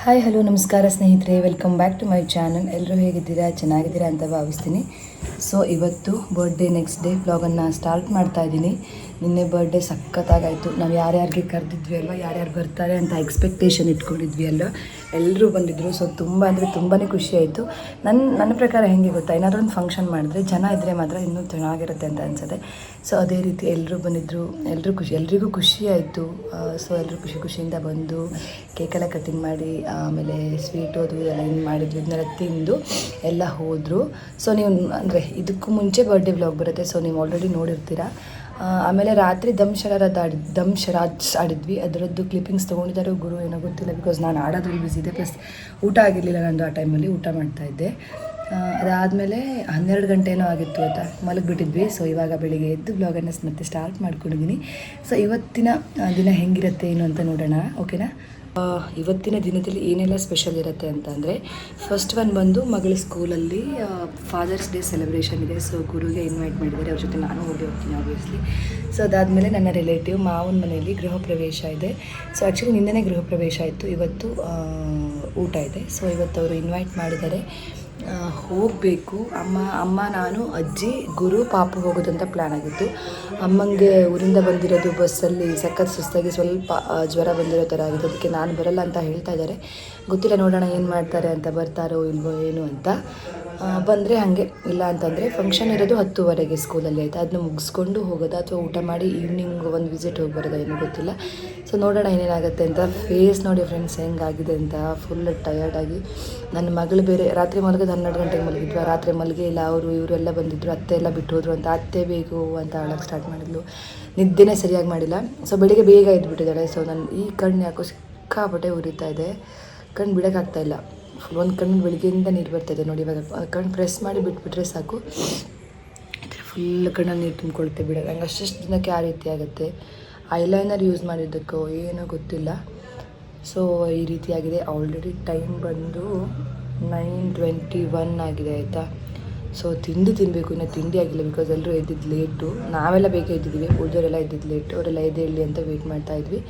Hi hello ನಮಸ್ಕಾರ ಸ್ನೇಹಿತರೆ, welcome back to my channel. ಎಲ್ಲರೂ ಹೇಗಿದ್ದೀರಾ? ಚೆನ್ನಾಗಿದ್ದೀರಾ ಅಂತ ಭಾವಿಸ್ತೀನಿ. ಸೊ ಇವತ್ತು ಬರ್ಡೇ ನೆಕ್ಸ್ಟ್ ಡೇ ವ್ಲಾಗನ್ನು ಸ್ಟಾರ್ಟ್ ಮಾಡ್ತಾ ಇದ್ದೀನಿ. ನಿನ್ನೆ ಬರ್ಡೇ ಸಖತ್ತಾಗಾಯಿತು. ನಾವು ಯಾರ್ಯಾರಿಗೆ ಕರೆದಿದ್ವಿ ಅಲ್ವಾ, ಯಾರ್ಯಾರು ಬರ್ತಾರೆ ಅಂತ ಎಕ್ಸ್ಪೆಕ್ಟೇಷನ್ ಇಟ್ಕೊಂಡಿದ್ವಿ ಅಲ್ವಾ, ಎಲ್ಲರೂ ಬಂದಿದ್ದರು. ಸೊ ತುಂಬ ಅಂದರೆ ತುಂಬಾ ಖುಷಿ ಆಯಿತು. ನನ್ನ ಪ್ರಕಾರ ಹೆಂಗೆ ಗೊತ್ತಾ, ಏನಾದರೂ ಒಂದು ಫಂಕ್ಷನ್ ಮಾಡಿದ್ರೆ ಜನ ಇದ್ದರೆ ಮಾತ್ರ ಇನ್ನೂ ಚೆನ್ನಾಗಿರುತ್ತೆ ಅಂತ ಅನಿಸುತ್ತೆ. ಸೊ ಅದೇ ರೀತಿ ಎಲ್ಲರೂ ಬಂದಿದ್ದರು, ಎಲ್ರಿಗೂ ಖುಷಿ ಆಯಿತು. ಸೊ ಎಲ್ಲರೂ ಖುಷಿಯಿಂದ ಬಂದು ಕೇಕೆಲ್ಲ ಕಟ್ಟಿಂಗ್ ಮಾಡಿ, ಆಮೇಲೆ ಸ್ವೀಟು ಅದು ಇದೆಲ್ಲ ಏನು ಮಾಡಿದ್ವಿ, ಇದನ್ನೆಲ್ಲ ತಿಂದು ಎಲ್ಲ ಹೋದರು. ಸೊ ನೀವು ಅಂದರೆ ಇದಕ್ಕೂ ಮುಂಚೆ ಬರ್ಡೇ ವ್ಲಾಗ್ ಬರುತ್ತೆ, ಸೊ ನೀವು ಆಲ್ರೆಡಿ ನೋಡಿರ್ತೀರ. ಆಮೇಲೆ ರಾತ್ರಿ ದಮ್ ಶರಾಜ್ ಆಡಿದ್ವಿ. ಅದರದ್ದು ಕ್ಲಿಪ್ಪಿಂಗ್ಸ್ ತೊಗೊಂಡಿದ್ದಾರೆ ಗುರು, ಏನೋ ಗೊತ್ತಿಲ್ಲ, ಬಿಕಾಸ್ ನಾನು ಆಡೋದ್ರಲ್ಲಿ ಬಿಸಿ ಇದೆ. ಪ್ಲಸ್ ಊಟ ಆಗಿರಲಿಲ್ಲ ನಂದು, ಆ ಟೈಮಲ್ಲಿ ಊಟ ಮಾಡ್ತಾಯಿದ್ದೆ. ಅದಾದಮೇಲೆ 12 ಗಂಟೆನೂ ಆಗಿತ್ತು ಆಯಿತಾ, ಮಲಗಿಬಿಟ್ಟಿದ್ವಿ. ಸೊ ಇವಾಗ ಬೆಳಿಗ್ಗೆ ಎದ್ದು ಬ್ಲಾಗನ್ನು ಮತ್ತೆ ಸ್ಟಾರ್ಟ್ ಮಾಡ್ಕೊಂಡಿದ್ದೀನಿ. ಸೊ ಇವತ್ತಿನ ದಿನ ಹೆಂಗಿರುತ್ತೆ ಏನು ಅಂತ ನೋಡೋಣ, ಓಕೆನಾ? ಇವತ್ತಿನ ದಿನದಲ್ಲಿ ಏನೆಲ್ಲ ಸ್ಪೆಷಲ್ ಇರುತ್ತೆ ಅಂತಂದರೆ, ಫಸ್ಟ್ ಒನ್ ಬಂದು ಮಗಳ ಸ್ಕೂಲಲ್ಲಿ ಫಾದರ್ಸ್ ಡೇ ಸೆಲೆಬ್ರೇಷನ್ ಇದೆ. ಸೊ ಗುರುಗೆ ಇನ್ವೈಟ್ ಮಾಡಿದ್ದಾರೆ, ಅವ್ರ ಜೊತೆ ನಾನು ಹೋಗ್ತೀನಿ ಆಬ್ವಿಯಸ್ಲಿ. ಸೊ ಅದಾದಮೇಲೆ ನನ್ನ ರಿಲೇಟಿವ್ ಮಾವನ ಮನೆಯಲ್ಲಿ ಗೃಹ ಪ್ರವೇಶ ಇದೆ. ಸೊ ಆ್ಯಕ್ಚುಲಿ ನಿನ್ನೆನೇ ಗೃಹ ಪ್ರವೇಶ ಆಯಿತು, ಇವತ್ತು ಊಟ ಇದೆ. ಸೊ ಇವತ್ತು ಅವರು ಇನ್ವೈಟ್ ಮಾಡಿದ್ದಾರೆ, ಹೋಗಬೇಕು. ಅಮ್ಮ ನಾನು ಅಜ್ಜಿ ಗುರು ಪಾಪು ಹೋಗೋದಂತ ಪ್ಲ್ಯಾನ್ ಆಗಿತ್ತು. ಅಮ್ಮಂಗೆ ಊರಿಂದ ಬಂದಿರೋದು ಬಸ್ಸಲ್ಲಿ ಸಖತ್ ಸುಸ್ತಾಗಿ ಸ್ವಲ್ಪ ಜ್ವರ ಬಂದಿರೋ ಥರ ಆಗಿದೆ. ಅದಕ್ಕೆ ನಾನು ಬರಲ್ಲ ಅಂತ ಹೇಳ್ತಾ ಇದ್ದಾರೆ. ಗೊತ್ತಿಲ್ಲ, ನೋಡೋಣ ಏನು ಮಾಡ್ತಾರೆ ಅಂತ, ಬರ್ತಾರೋ ಇಲ್ವೋ ಏನು ಅಂತ. ಬಂದರೆ ಹಾಗೆ, ಇಲ್ಲ ಅಂತಂದರೆ ಫಂಕ್ಷನ್ ಇರೋದು 10:30ಗೆ ಸ್ಕೂಲಲ್ಲಿ ಆಯಿತಾ, ಅದನ್ನ ಮುಗಿಸ್ಕೊಂಡು ಹೋಗೋದಾ ಅಥವಾ ಊಟ ಮಾಡಿ ಈವ್ನಿಂಗ್ ಒಂದು ವಿಸಿಟ್ ಹೋಗಿ ಬರೋದಾ ಏನೂ ಗೊತ್ತಿಲ್ಲ. ಸೊ ನೋಡೋಣ ಏನೇನಾಗುತ್ತೆ ಅಂತ. ಫೇಸ್ ನೋಡಿ ಫ್ರೆಂಡ್ಸ್ ಹೆಂಗಾಗಿದೆ ಅಂತ, ಫುಲ್ ಟಯರ್ಡಾಗಿ. ನನ್ನ ಮಗಳು ಬೇರೆ ರಾತ್ರಿ ಮಲಗೋದು 12 ಗಂಟೆಗೆ ಮಲಗಿದ್ವಿ. ರಾತ್ರಿ ಮಲಗೇ ಇಲ್ಲ. ಇವರು ಎಲ್ಲ ಬಂದಿದ್ದರು, ಅತ್ತೆ ಎಲ್ಲ ಬಿಟ್ಟು ಹೋದ್ರು ಅಂತ, ಅತ್ತೆ ಬೇಕು ಅಂತ ಆಳಕ್ಕೆ ಸ್ಟಾರ್ಟ್ ಮಾಡಿದ್ಲು. ನಿದ್ದೆನೇ ಸರಿಯಾಗಿ ಮಾಡಿಲ್ಲ. ಸೊ ಬೆಳಿಗ್ಗೆ ಬೇಗ ಎದ್ದುಬಿಟ್ಟಿದ್ದಾಳೆ. ಸೊ ನನ್ನ ಈ ಕಣ್ಣು ಯಾಕೋ ಸಿಕ್ಕಾಪಟ್ಟೆ ಉರಿತಾ ಇದೆ, ಕಣ್ಣು ಬಿಡೋಕ್ಕಾಗ್ತಾಯಿಲ್ಲ. ಫುಲ್ ಒಂದು ಕಣ್ಣು ಬೆಳಿಗ್ಗೆಯಿಂದ ನೀರು ಬರ್ತಾಯಿದೆ ನೋಡಿ. ಇವಾಗ ಕಣ್ಣು ಪ್ರೆಸ್ ಮಾಡಿ ಬಿಟ್ಬಿಟ್ರೆ ಸಾಕು, ಫುಲ್ ಕಣ್ಣಲ್ಲಿ ನೀರು ತುಂಬಿಕೊಳ್ತೆ ಬಿಡೋದು. ಹಂಗೆ ಅಷ್ಟು ದಿನಕ್ಕೆ ಆ ರೀತಿ ಆಗುತ್ತೆ. ಐಲೈನರ್ ಯೂಸ್ ಮಾಡಿದ್ದಕ್ಕೋ ಏನೋ ಗೊತ್ತಿಲ್ಲ. ಸೊ ಈ ರೀತಿಯಾಗಿದೆ. ಆಲ್ರೆಡಿ ಟೈಮ್ ಬಂದು 9:21 ಆಗಿದೆ ಆಯಿತಾ. ಸೊ ತಿನ್ನಬೇಕು, ಇನ್ನು ತಿಂಡಿ ಆಗಿಲ್ಲ, ಬಿಕಾಸ್ ಎಲ್ಲರೂ ಎದ್ದಿದ್ದು ಲೇಟು. ನಾವೆಲ್ಲ ಬೇಗ ಎದ್ದಿದ್ವಿ, ಉಳಿದವರೆಲ್ಲ ಎದ್ದಿದ್ದು ಲೇಟು. ಅವರೆಲ್ಲ ಎದ್ದೇಳಿ ಅಂತ ವೆಯ್ಟ್ ಮಾಡ್ತಾಯಿದ್ವಿ.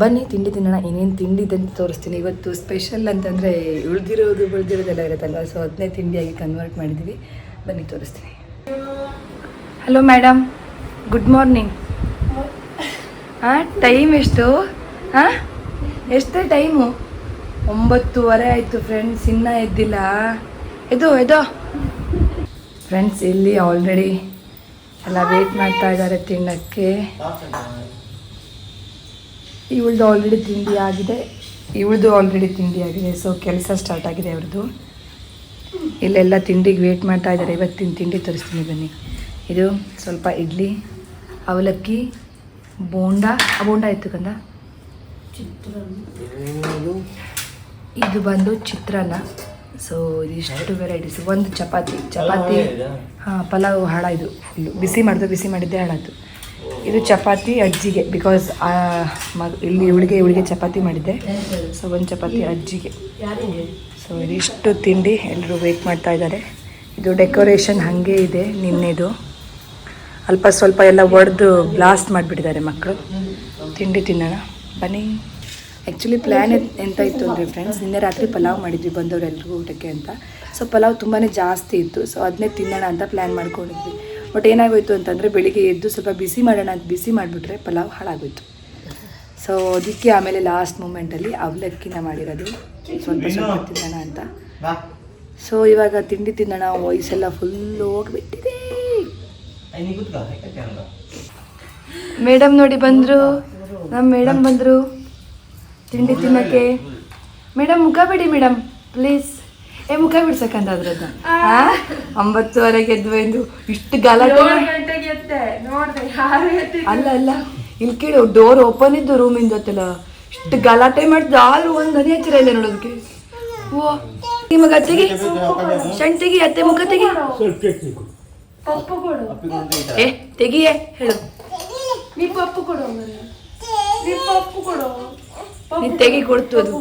ಬನ್ನಿ ತಿಂಡಿ ತಿನ್ನೋಣ. ಏನೇನು ತಿಂಡಿ ಇದೆ ಅಂತ ತೋರಿಸ್ತೀನಿ. ಇವತ್ತು ಸ್ಪೆಷಲ್ ಅಂತಂದರೆ ಬೆಳೆದಿರೋದೆಲ್ಲ ಇರುತ್ತಲ್ಲ, ಸೊ ಅದನ್ನೇ ತಿಂಡಿಯಾಗಿ ಕನ್ವರ್ಟ್ ಮಾಡಿದ್ವಿ. ಬನ್ನಿ ತೋರಿಸ್ತೀನಿ. Hello madam, good morning. Time ಎಷ್ಟು? ಎಷ್ಟೇ ಟೈಮು? 9:30 ಆಯಿತು ಫ್ರೆಂಡ್ಸ್, ಇನ್ನೂ ಎದ್ದಿಲ್ಲ. ಎದೋ ಫ್ರೆಂಡ್ಸ್, ಇಲ್ಲಿ ಆಲ್ರೆಡಿ ಎಲ್ಲ ವೇಟ್ ಮಾಡ್ತಾ ಇದ್ದಾರೆ ತಿನ್ನೋಕ್ಕೆ. ಇವಳದು ಆಲ್ರೆಡಿ ತಿಂಡಿ ಆಗಿದೆ. ಸೊ ಕೆಲಸ ಸ್ಟಾರ್ಟ್ ಆಗಿದೆ ಅವ್ರದ್ದು. ಇಲ್ಲೆಲ್ಲ ತಿಂಡಿಗೆ ವೇಟ್ ಮಾಡ್ತಾ ಇದ್ದಾರೆ. ಇವತ್ತಿನ ತಿಂಡಿ ತೋರಿಸ್ತೀನಿ ಬನ್ನಿ. ಇದು ಸ್ವಲ್ಪ ಇಡ್ಲಿ, ಅವಲಕ್ಕಿ, ಬೋಂಡ ಇತ್ತು ಕಂದ. ಇದು ಬಂದು ಚಿತ್ರಾನ್ನ. ಸೊ ಇದಿಷ್ಟು ವೆರೈಟೀಸ್. ಒಂದು ಚಪಾತಿ ಪಲಾವ್ ಹಾಳಾಯಿತು. ಬಿಸಿ ಮಾಡಿದ್ದೆ ಹಾಳಾಯಿತು. ಇದು ಚಪಾತಿ ಅಜ್ಜಿಗೆ, ಬಿಕಾಸ್ ಇಲ್ಲಿ ಇವಳಿಗೆ ಚಪಾತಿ ಮಾಡಿದ್ದೆ. ಸೊ ಒಂದು ಚಪಾತಿ ಅಜ್ಜಿಗೆ. ಸೊ ಇದಿಷ್ಟು ತಿಂಡಿ. ಎಲ್ಲರೂ ವೇಟ್ ಮಾಡ್ತಾ ಇದ್ದಾರೆ. ಇದು ಡೆಕೋರೇಷನ್ ಹಾಗೆ ಇದೆ ನಿನ್ನೆದು. ಅಲ್ಪ ಸ್ವಲ್ಪ ಎಲ್ಲ ಒಡೆದು ಬ್ಲಾಸ್ಟ್ ಮಾಡಿಬಿಟ್ಟಿದ್ದಾರೆ ಮಕ್ಕಳು. ತಿಂಡಿ ತಿನ್ನೋಣ ಬನ್ನಿ. ಆ್ಯಕ್ಚುಲಿ ಪ್ಲ್ಯಾನ್ ಎಂತ ಇತ್ತು ಅಂದರೆ ಫ್ರೆಂಡ್ಸ್, ನಿನ್ನೆ ರಾತ್ರಿ ಪಲಾವ್ ಮಾಡಿದ್ವಿ ಬಂದವರೆಲ್ಲರಿಗೂ ಊಟಕ್ಕೆ ಅಂತ. ಸೊ ಪಲಾವ್ ತುಂಬಾ ಜಾಸ್ತಿ ಇತ್ತು. ಸೊ ಅದನ್ನೇ ತಿನ್ನೋಣ ಅಂತ ಪ್ಲ್ಯಾನ್ ಮಾಡ್ಕೊಂಡಿದ್ವಿ. ಬಟ್ ಏನಾಗೋಯ್ತು ಅಂತಂದರೆ, ಬೆಳಿಗ್ಗೆ ಎದ್ದು ಸ್ವಲ್ಪ ಬಿಸಿ ಮಾಡೋಣ ಅಂತ ಬಿಸಿ ಮಾಡಿಬಿಟ್ರೆ ಪಲಾವ್ ಹಾಳಾಗೋಯ್ತು. ಸೊ ಅದಕ್ಕೆ ಆಮೇಲೆ ಲಾಸ್ಟ್ ಮೂಮೆಂಟಲ್ಲಿ ಅವಲಕ್ಕಿನ ಮಾಡಿರೋದು, ಸ್ವಲ್ಪ ತಿನ್ನೋಣ ಅಂತ. ಸೊ ಇವಾಗ ತಿಂಡಿ ತಿನ್ನೋಣ. ವಾಯ್ಸೆಲ್ಲ ಫುಲ್ಲು ಹೋಗಿಬಿಟ್ಟಿದೆ. ಮೇಡಮ್ ನೋಡಿ ಬಂದರು, ನಮ್ಮ ಮೇಡಮ್ ಬಂದರು ತಿಂಡಿ ತಿನ್ನೋಕ್ಕೆ. ಮೇಡಮ್ ಮುಖ ಬಿಡಿ ಮೇಡಮ್ ಪ್ಲೀಸ್. ಮುಖ ಬಿಡ್ಸಕ್ಕಂತ ಅದ್ರದ್ದು 9:30ಗೆ ಎದ್ವು ಎಂದು ಇಷ್ಟು ಗಲಾಟೆ. ಅಲ್ಲ ಇಲ್ಲಿ ಕೇಳು, ಡೋರ್ ಓಪನ್ ಇದ್ದು ರೂಮಿಂದ ಗೊತ್ತಿಲ್ಲ, ಇಷ್ಟು ಗಲಾಟೆ ಮಾಡಿದ್ದು. ಆರು ಒಂದು ಹನಿ ಹಚ್ಚಿರ ಇಲ್ಲ ನೋಡೋದಕ್ಕೆ. ಓ ಮಗ ತೆಗಿ, ತೆಗಿ, ಅತ್ತೆ ಮುಖ ತೆಗಿ. ತೆಗಿಯೇ ಹೇಳು. ನೀ ತೆಗಿ ಕೊಡ್ತು ಅದು.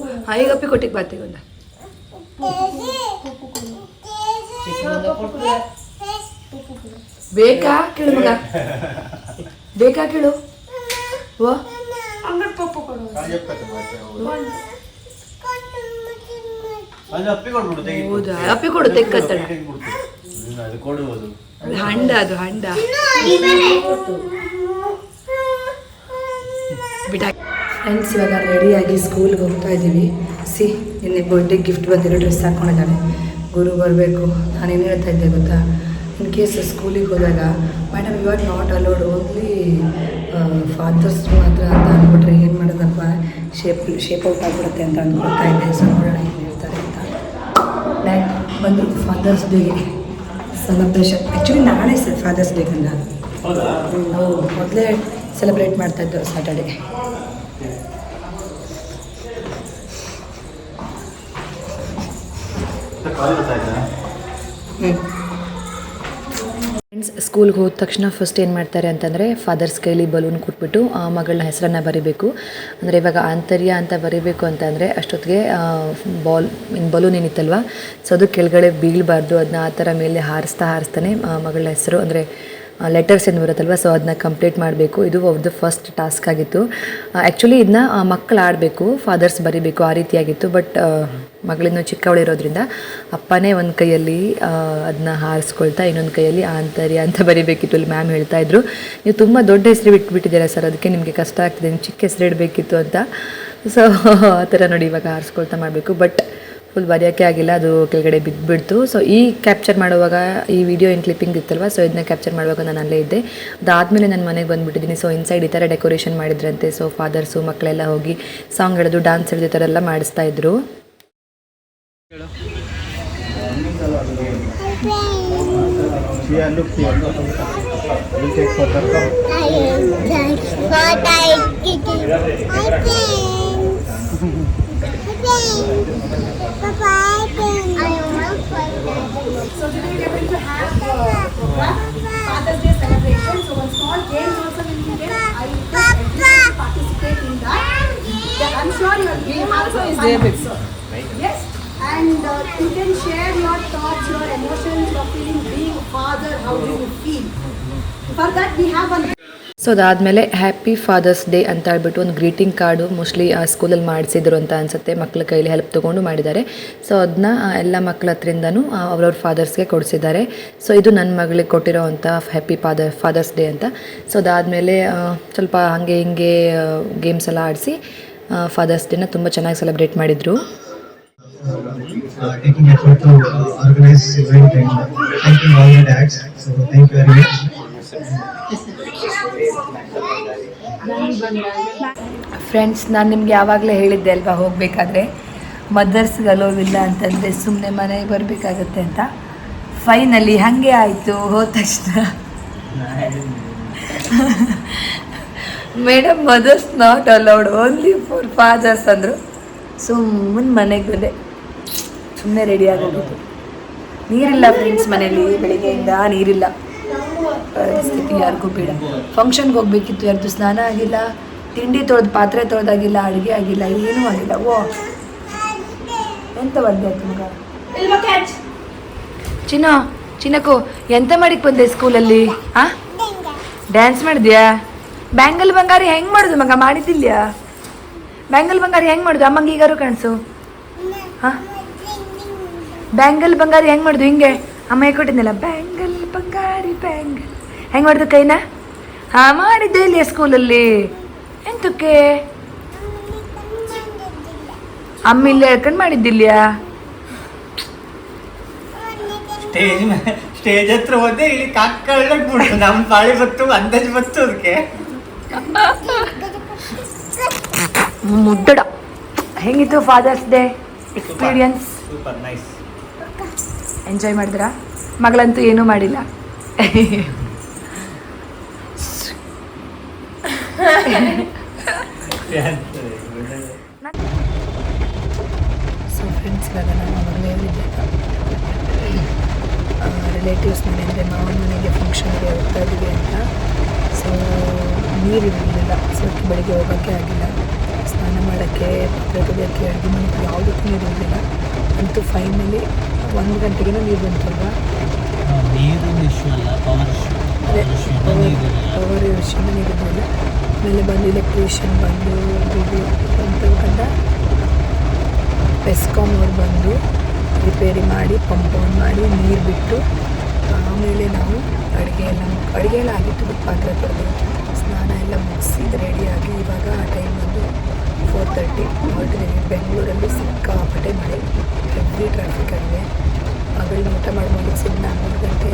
ಈಗ ಅಪ್ಪಿ ಕೊಟ್ಟಿಗೆ ಬಾ ತೆಗೊಂಡ. ಬೇಕಾ ಕೇಳು ಮಗ, ಬೇಕಾ ಕೇಳು. ಓ ಹೌದಾ ಅಪ್ಪಿ ಕೊಡು ತೆಕ್ಕತ್ತಡ ಹಂಡ ಅದು ಹಂಡ ಫ್ರೆಂಡ್ಸ್ ಇವಾಗ ರೆಡಿಯಾಗಿ ಸ್ಕೂಲ್ಗೆ ಹೋಗ್ತಾ ಇದ್ದೀವಿ. ನಿನ್ನೆ ಬರ್ಡೇ ಗಿಫ್ಟ್ ಬಂದಿರೋ ಡ್ರೆಸ್ ಹಾಕ್ಕೊಂಡಿದ್ದಾಳೆ. ಗುರು ಬರಬೇಕು. ನಾನೇನು ಹೇಳ್ತಾ ಇದ್ದೆ ಗೊತ್ತಾ, ಇನ್ ಕೇಸ್ ಸ್ಕೂಲಿಗೆ ಹೋದಾಗ madam you are not allowed, only fathers ಮಾತ್ರ ಅಂತ ಅಂದ್ಬಿಟ್ರೆ ಏನು ಮಾಡೋದಪ್ಪ, ಶೇಪ್ ಔಟ್ ಆಗಿಬಿಡುತ್ತೆ ಅಂತ ಅಂದ್ಕೊಳ್ತಾ ಇದ್ದೆ. ಸೊ ನೋಡೋಣ ಏನು ಹೇಳ್ತಾರೆ ಅಂತ. ಬಂದರು ಫಾದರ್ಸ್ ಡೇಗೆ ಸೆಲೆಬ್ರೇಷನ್. ಆ್ಯಕ್ಚುಲಿ ನಾಳೆ ಫಾದರ್ಸ್ ಡೇ ಕಂದ ನಾವು ಮೊದಲೇ ಸೆಲೆಬ್ರೇಟ್ ಮಾಡ್ತಾಯಿದ್ದೆವು ಸ್ಯಾಟರ್ಡೇ. ಫ್ರೆಂಡ್ಸ್ ಸ್ಕೂಲ್ಗೆ ಹೋದ ತಕ್ಷಣ ಫಸ್ಟ್ ಏನು ಮಾಡ್ತಾರೆ ಅಂತಂದರೆ ಫಾದರ್ಸ್ ಕೈಲಿ ಬಲೂನ್ ಕೊಟ್ಬಿಟ್ಟು ಮಗಳನ್ನ ಹೆಸರನ್ನು ಬರೀಬೇಕು. ಅಂದರೆ ಇವಾಗ ಆಂತರ್ಯ ಅಂತ ಬರೀಬೇಕು ಅಂತಂದರೆ ಅಷ್ಟೊತ್ತಿಗೆ ಬಲೂನ್ ಏನಿತ್ತಲ್ವ, ಸೊ ಅದು ಕೆಳಗಡೆ ಬೀಳಬಾರ್ದು. ಅದನ್ನ ಆ ಥರ ಮೇಲೆ ಹಾರಿಸ್ತಾನೆ ಮಗಳ ಹೆಸರು ಅಂದರೆ ಲೆಟರ್ಸ್ ಏನು ಬರುತ್ತಲ್ವ, ಸೊ ಅದನ್ನ ಕಂಪ್ಲೀಟ್ ಮಾಡಬೇಕು. ಇದು ಅವ್ರದ್ದು ಫಸ್ಟ್ ಟಾಸ್ಕ್ ಆಗಿತ್ತು. ಆ್ಯಕ್ಚುಲಿ ಇದನ್ನ ಮಕ್ಕಳು ಆಡಬೇಕು, ಫಾದರ್ಸ್ ಬರೀಬೇಕು, ಆ ರೀತಿಯಾಗಿತ್ತು. ಬಟ್ ಮಗಳಿನ್ನೂ ಚಿಕ್ಕವಳಿರೋದ್ರಿಂದ ಅಪ್ಪನೇ ಒಂದು ಕೈಯಲ್ಲಿ ಅದನ್ನ ಹಾರಿಸ್ಕೊಳ್ತಾ ಇನ್ನೊಂದು ಕೈಯಲ್ಲಿ ಆಂತರ್ಯ ಅಂತ ಬರೀಬೇಕಿತ್ತು. ಇಲ್ಲಿ ಮ್ಯಾಮ್ ಹೇಳ್ತಾ ಇದ್ರು, ನೀವು ತುಂಬ ದೊಡ್ಡ ಹೆಸರು ಬಿಟ್ಬಿಟ್ಟಿದ್ದೀರಾ ಸರ್, ಅದಕ್ಕೆ ನಿಮಗೆ ಕಷ್ಟ ಆಗ್ತಿದೆ, ನೀವು ಚಿಕ್ಕ ಹೆಸರು ಇಡಬೇಕಿತ್ತು ಅಂತ. ಸೊ ಆ ಥರ ನೋಡಿ ಇವಾಗ ಹಾರಿಸ್ಕೊಳ್ತಾ ಮಾಡಬೇಕು. ಬಟ್ ಫುಲ್ ಬರೆಯೋಕ್ಕೆ ಆಗಿಲ್ಲ, ಅದು ಕೆಳಗಡೆ ಬಿದ್ದುಬಿಡ್ತು. ಸೊ ಈ ಕ್ಯಾಪ್ಚರ್ ಮಾಡುವಾಗ ಈ ವಿಡಿಯೋ ಏನು ಕ್ಲಿಪ್ಪಿಂಗ್ ಇತ್ತಲ್ವ, ಸೊ ಇದನ್ನ ಕ್ಯಾಪ್ಚರ್ ಮಾಡುವಾಗ ನಾನು ಅಲ್ಲೇ ಇದ್ದೆ. ಅದಾದಮೇಲೆ ನಾನು ಮನೆಗೆ ಬಂದುಬಿಟ್ಟಿದ್ದೀನಿ. ಸೊ ಇನ್ಸೈಡ್ ಈ ಥರ ಡೆಕೋರೇಷನ್ ಮಾಡಿದ್ರಂತೆ. ಸೊ ಫಾದರ್ಸು ಮಕ್ಕಳೆಲ್ಲ ಹೋಗಿ ಸಾಂಗ್ ಹೇಳೋದು, ಡ್ಯಾನ್ಸ್ ಹೇಳೋದು, ಈ ಥರ ಎಲ್ಲ ಮಾಡಿಸ್ತಾ ಇದ್ರು. So today we are going to have Father's Day celebration. So one small game also will be there. I request everyone to participate in that. I'm sure your game also is there. Yes, and you can share your thoughts, your emotions, your feeling being a father. How do you feel? For that we have one. So ಅದಾದಮೇಲೆ happy fathers day ಅಂತ ಹೇಳ್ಬಿಟ್ಟು ಒಂದು greeting card mostly ಆ ಸ್ಕೂಲಲ್ಲಿ ಮಾಡಿಸಿದ್ರು ಅಂತ ಅನಿಸುತ್ತೆ. ಮಕ್ಕಳ ಕೈಲಿ ಹೆಲ್ಪ್ ತೊಗೊಂಡು ಮಾಡಿದ್ದಾರೆ. ಸೊ ಅದನ್ನ ಎಲ್ಲ ಮಕ್ಕಳ ಹತ್ರಿಂದನೂ ಅವ್ರವ್ರ ಫಾದರ್ಸ್ಗೆ ಕೊಡಿಸಿದ್ದಾರೆ. ಸೊ ಇದು ನನ್ನ ಮಗಳಿಗೆ ಕೊಟ್ಟಿರೋ ಅಂಥ ಹ್ಯಾಪಿ ಫಾದರ್ಸ್ ಡೇ ಅಂತ. ಸೊ ಅದಾದಮೇಲೆ ಸ್ವಲ್ಪ ಹಾಗೆ ಹಿಂಗೆ ಗೇಮ್ಸ್ ಎಲ್ಲ ಆಡಿಸಿ ಫಾದರ್ಸ್ ಡೇನ ತುಂಬ ಚೆನ್ನಾಗಿ ಸೆಲೆಬ್ರೇಟ್ ಮಾಡಿದರು. Taking effort to organize event and thanking all the dads. So thank you very much. Friends, ನಾನು ನಿಮಗೆ ಯಾವಾಗಲೇ ಹೇಳಿದ್ದೆ ಅಲ್ವಾ, ಹೋಗಬೇಕಾದ್ರೆ ಮದರ್ಸ್ಗೆ ಅಲೋವಿಲ್ಲ ಅಂತಂದರೆ ಸುಮ್ಮನೆ ಮನೆಗೆ ಬರಬೇಕಾಗತ್ತೆ ಅಂತ. ಫೈನಲಿ ಹಾಗೆ ಆಯಿತು. ಹೋದ ತಕ್ಷಣ madam mothers not allowed, only for fathers ಅಂದರು. ಸುಮ್ಮನೆ ಮನೆಗೆ ಬಂದೆ, ಸುಮ್ಮನೆ ರೆಡಿ ಆಗೋಗಿತ್ತು. ನೀರಿಲ್ಲ ಫ್ರೆಂಡ್ಸ್ ಮನೇಲಿ, ಬೆಳಿಗ್ಗೆಯಿಂದ ನೀರಿಲ್ಲ. ಪರಿಸ್ಥಿತಿ ಯಾರಿಗೂ ಬೇಡ. ಫಂಕ್ಷನ್ಗೆ ಹೋಗ್ಬೇಕಿತ್ತು, ಯಾರ್ದು ಸ್ನಾನ ಆಗಿಲ್ಲ, ತಿಂಡಿ ತೊಳೆದು ಪಾತ್ರೆ ತೊಳೆದಾಗಿಲ್ಲ, ಅಡುಗೆ ಆಗಿಲ್ಲ, ಏನೂ ಆಗಿಲ್ಲ. ಓ ಎಂತ ಬಂದೆ ಮಗ ಚಿನ್ನಕು ಎಂತ ಮಾಡಿಕ್ ಬಂದೆ ಸ್ಕೂಲಲ್ಲಿ? ಡ್ಯಾನ್ಸ್ ಮಾಡಿದ್ಯಾ? ಬ್ಯಾಂಗಲ್ ಬಂಗಾರಿ ಹೆಂಗೆ ಮಾಡೋದು ಮಗ? ಮಾಡಿದ್ದಿಲ್ಲ ಬ್ಯಾಂಗಲ್ ಬಂಗಾರಿ ಹೆಂಗೆ ಮಾಡೋದು? ಅಮ್ಮಂಗೆ ಈಗಾರು ಕಾಣಿಸು. ಬ್ಯಾಂಗಲ್ ಬಂಗಾರಿ ಹೆಂಗೆ ಮಾಡೋದು? ಹಿಂಗೆ ಅಮ್ಮ ಹೇಳ್ಕೊಟ್ಟಿದ್ನಲ್ಲ, ಬ್ಯಾಂಗಲ್ ಬಂಗಾರಿ ಬ್ಯಾಂಗಲ್ ಹೆಂಗೆ ಮಾಡೋದು ಕೈನ? ಮಾಡಿದ್ದೆ ಇಲ್ಲಿ ಸ್ಕೂಲಲ್ಲಿ. ಎಂತಕ್ಕೆ ಅಮ್ಮ ಇಲ್ಲಿ ಹೇಳ್ಕೊಂಡು ಮಾಡಿದ್ದಿಲ್ಯಾ? ಸ್ಟೇಜ್ ಹತ್ರ ಹೋದೆ, ಇಲ್ಲಿ ಕಾಕಳ್ಬಿಡ್ತು. ನಮ್ಮ ಪಾಳಿ ಬತ್ತು, ಅಂದಾಜು ಬತ್ತು ಅದಕ್ಕೆ. ಮುದ್ದಡ ಹೆಂಗಿತ್ತು fathers day experience? Super nice. Enjoy ಮಾಡಿದ್ರಾ? ಮಗಳಂತೂ ಏನೂ ಮಾಡಿಲ್ಲ. ಸೊ ಫ್ರೆಂಡ್ಸ್, ಇವಾಗ ನಾನು ಮಗಳೇ ಹೇಳಿದ್ದೆ ರಿಲೇಟಿವ್ಸ್ ಮನೆ ಅಂದರೆ ಮಾವನ ಮನೆಗೆ ಫಂಕ್ಷನ್ಗೆ ಹೋಗ್ತಾ ಇದ್ದೀವಿ ಅಂತ. ಸೊ ನೀರಿರಲಿಲ್ಲ, ಸೊ ಬೆಳಿಗ್ಗೆ ಹೋಗೋಕ್ಕೆ ಆಗಿಲ್ಲ. ಸ್ನಾನ ಮಾಡೋಕ್ಕೆ, ಪಾತ್ರೆ ತೊಳೆಯೋಕ್ಕೆ, ಅಡುಗೆ ಮಾಡೋಕ್ಕೆ ಯಾವುದಕ್ಕೂ ನೀರು ಇರಲಿಲ್ಲ. ಅಂತೂ ಫೈನಲಿ 1 ಗಂಟೆಗೇನೋ ನೀರು ಬಂತಲ್ವಾ? ಪವರ್ ವಿಷಯನ ನೀರು ಇರಲಿಲ್ಲ. ಆಮೇಲೆ ಬಂದು ಎಲೆಕ್ಟ್ರಿಷಿಯನ್ ಬಂದು ಅಂತ ಪೆಸ್ಕಾಮ್ನವ್ರು ಬಂದು ರಿಪೇರಿ ಮಾಡಿ ಪಂಪ್ ಆನ್ ಮಾಡಿ ನೀರು ಬಿಟ್ಟು ಆಮೇಲೆ ನಾವು ಅಡುಗೆ ಎಲ್ಲ ಆಗಿತ್ತು, ಪಾತ್ರೆ ತೊಳೆದು ಸ್ನಾನ ಎಲ್ಲ ಮುಗಿಸಿ ರೆಡಿಯಾಗಿ ಇವಾಗ ಟೈಮ್ ಬಂದು 4:30 ಹೊರಟಿದ್ದೀವಿ. ಬೆಂಗಳೂರಲ್ಲಿ ಸಿಕ್ಕಾಪಟ್ಟೆ ಮಳೆ, ಹೆವಿ ಟ್ರಾಫಿಕ್ ಆಗಿದೆ. ಮಗಳನ್ನ ಊಟ ಮಾಡಿ ಮುಗಿಸಿದ್ದು 4 ಗಂಟೆ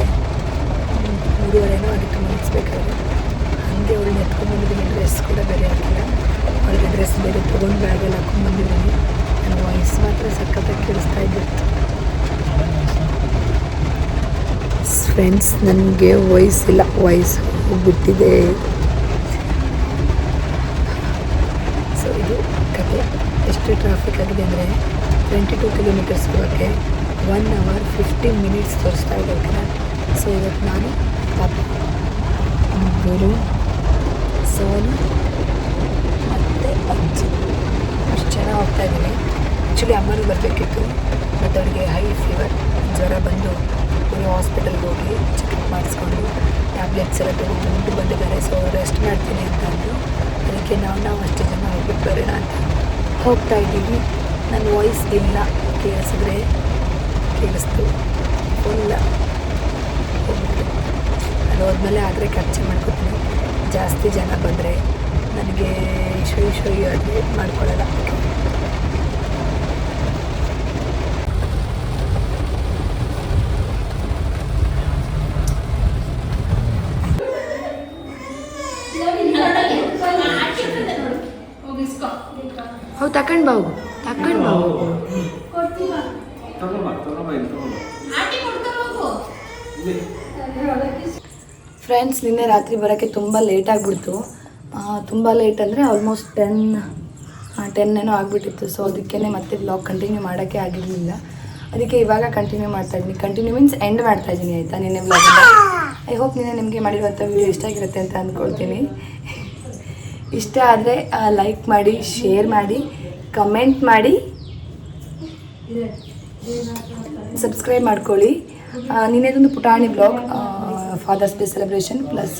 3:30 ಆಗಿತ್ತು ಮುಗಿಸ್ಬೇಕಾದ್ರೆ. ಹಾಗೆ ಅವಳನ್ನ ಎತ್ಕೊಂಡ್ಬಂದಿದ್ದೀನಿ. ಡ್ರೆಸ್ ಕೂಡ ಬೇರೆ ಹಾಕಿಲ್ಲ, ಅವಳಿಗೆ ಡ್ರೆಸ್ ಬೇರೆ ತೊಗೊಂಡು ಬ್ಯಾಗಲ್ಲಿ ಹಾಕ್ಕೊಂಡ್ಬಂದಿದ್ದೀನಿ. ನನ್ನ ವಾಯ್ಸ್ ಮಾತ್ರ ಸಖತ್ತಾಗಿ ಕೇಳಿಸ್ತಾ ಇದ್ದಿತ್ತು. ಫ್ರೆಂಡ್ಸ್, ನನಗೆ ವಾಯ್ಸ್ ಇಲ್ಲ, ವಾಯ್ಸ್ ಹೋಗ್ಬಿಟ್ಟಿದೆ. ಸೊ ಇದು ಕತೆ. ಎಷ್ಟು ಟ್ರಾಫಿಕ್ ಆಗಿದೆ ಅಂದರೆ 22 ಕಿಲೋಮೀಟರ್ಸ್ ಹೋಗೋಕ್ಕೆ 1 hour 15 minutes ತೋರಿಸ್ತಾ ಇದೆ. ಓಕೆನಾ? ಸೊ ಇವತ್ತು ನಾನು ಪಾಪ ಗುರು ಸೋನು ಮತ್ತು ಅಜ್ಜಿ ಅಷ್ಟು ಜನ ಹೋಗ್ತಾ ಇದ್ದೀವಿ. ಆ್ಯಕ್ಚುಲಿ ಅಮ್ಮನೂ ಬರಬೇಕಿತ್ತು, ಬಟ್ ಅವ್ರಿಗೆ ಹೈ ಫೀವರ್, ಜ್ವರ ಬಂದು ಅವರು ಹಾಸ್ಪಿಟಲ್ಗೆ ಹೋಗಿ ಚೆಕಪ್ ಮಾಡಿಸ್ಕೊಂಡು ಟ್ಯಾಬ್ಲೆಟ್ಸ್ ಎಲ್ಲ ತೊಗೊಂಡು ಬಂದಿದ್ದಾರೆ. ಸೊ ರೆಸ್ಟ್ ಮಾಡ್ತೀನಿ ಅಂತ ಅಂದರು. ಅದಕ್ಕೆ ನಾವು ಅಷ್ಟು ಜನ ಹೋಗ್ಬಿಟ್ಟು ಬರೋಣ ಅಂತ ಹೋಗ್ತಾ ಇದ್ದೀವಿ. ನನ್ನ ವಾಯ್ಸ್ ಇಲ್ಲ, ಕೇಳಿಸಿದ್ರೆ ಕೇಳಿಸ್ತು ಫುಲ್ಲ ಹೋಗ್ಬಿಟ್ಟು. ಅಲ್ಲಿ ಹೋದ್ಮೇಲೆ ಆದರೆ ಕ್ಯಾಪ್ಚರ್ ಮಾಡ್ಕೊತೀನಿ. ಜಾಸ್ತಿ ಜನ ಬಂದರೆ ನನಗೆ ಇಶ್ಯೂ ಆದರೆ ಮಾಡ್ಕೊಳ್ಳಲ್ಲ. ಹೌದು, ತಗೊಂಡು ಬಾವು. ಫ್ರೆಂಡ್ಸ್, ನಿನ್ನೆ ರಾತ್ರಿ ಬರೋಕ್ಕೆ ತುಂಬ ಲೇಟ್ ಆಗಿಬಿಡ್ತು. ತುಂಬ ಲೇಟ್ ಅಂದರೆ ಆಲ್ಮೋಸ್ಟ್ 10 ಏನೋ ಆಗಿಬಿಟ್ಟಿತ್ತು. ಸೊ ಅದಕ್ಕೇ ಮತ್ತೆ ವ್ಲಾಗ್ ಕಂಟಿನ್ಯೂ ಮಾಡೋಕ್ಕೆ ಆಗಿರಲಿಲ್ಲ. ಅದಕ್ಕೆ ಇವಾಗ ಕಂಟಿನ್ಯೂ ಮಾಡ್ತಾಯಿದ್ದೀನಿ. ಕಂಟಿನ್ಯೂ ಮೀನ್ಸ್ ಎಂಡ್ ಮಾಡ್ತಾಯಿದ್ದೀನಿ, ಆಯಿತಾ? ನಿನ್ನೆ ವ್ಲಾಗನ್ನು ಐ ಹೋಪ್ ನಿಮಗೆ ಮಾಡಿರುವಂಥ ವಿಡಿಯೋ ಇಷ್ಟ ಆಗಿರುತ್ತೆ ಅಂತ ಅಂದ್ಕೊಳ್ತೀನಿ. ಇಷ್ಟ ಆದರೆ ಲೈಕ್ ಮಾಡಿ, ಶೇರ್ ಮಾಡಿ, ಕಮೆಂಟ್ ಮಾಡಿ, ಸಬ್ಸ್ಕ್ರೈಬ್ ಮಾಡ್ಕೊಳ್ಳಿ. ನಿನ್ನೆದೊಂದು ಪುಟಾಣಿ blog, fathers day celebration plus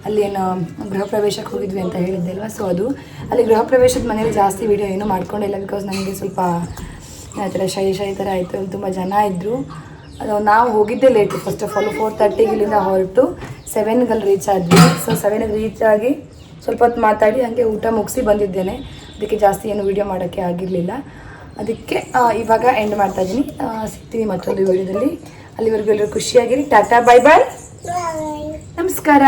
ಅಲ್ಲಿ ಏನು ಗೃಹ ಪ್ರವೇಶಕ್ಕೆ ಹೋಗಿದ್ವಿ ಅಂತ ಹೇಳಿದ್ದೆ ಅಲ್ವಾ. ಸೊ ಅದು ಅಲ್ಲಿ ಗೃಹ ಪ್ರವೇಶದ ಮನೇಲಿ ಜಾಸ್ತಿ ವೀಡಿಯೋ ಏನೂ ಮಾಡ್ಕೊಂಡಿಲ್ಲ. ಬಿಕಾಸ್ ನನಗೆ ಸ್ವಲ್ಪ ಆ ಥರ ಶೈ ಥರ ಆಯಿತು. ತುಂಬ ಜನ ಇದ್ದರು. ಅದು ನಾವು ಹೋಗಿದ್ದೇ ಲೇಟು. ಫಸ್ಟ್ ಆಫ್ ಆಲ್ 4:30 ಇಲ್ಲಿಂದ ಹೊರಟು 7ಗೆ ರೀಚ್ ಆದ್ವಿ. ಸೊ 7ಗೆ ರೀಚ್ ಆಗಿ ಸ್ವಲ್ಪ ಹೊತ್ತು ಮಾತಾಡಿ ಹಾಗೆ ಊಟ ಮುಗಿಸಿ ಬಂದಿದ್ದೇನೆ. ಅದಕ್ಕೆ ಜಾಸ್ತಿ ಏನು ವೀಡಿಯೋ ಮಾಡೋಕ್ಕೆ ಆಗಿರಲಿಲ್ಲ. ಅದಕ್ಕೆ ಇವಾಗ ಎಂಡ್ ಮಾಡ್ತಾಯಿದ್ದೀನಿ. ಸಿಗ್ತೀನಿ ಮತ್ತೊಂದು ವೀಡಿಯೋದಲ್ಲಿ. ಅಲ್ಲಿವರೆಗೂ ಎಲ್ಲರೂ ಖುಷಿಯಾಗಿರಿ. ಟಾಟಾ, ಬಾಯ್ ಬಾಯ್, ನಮಸ್ಕಾರ.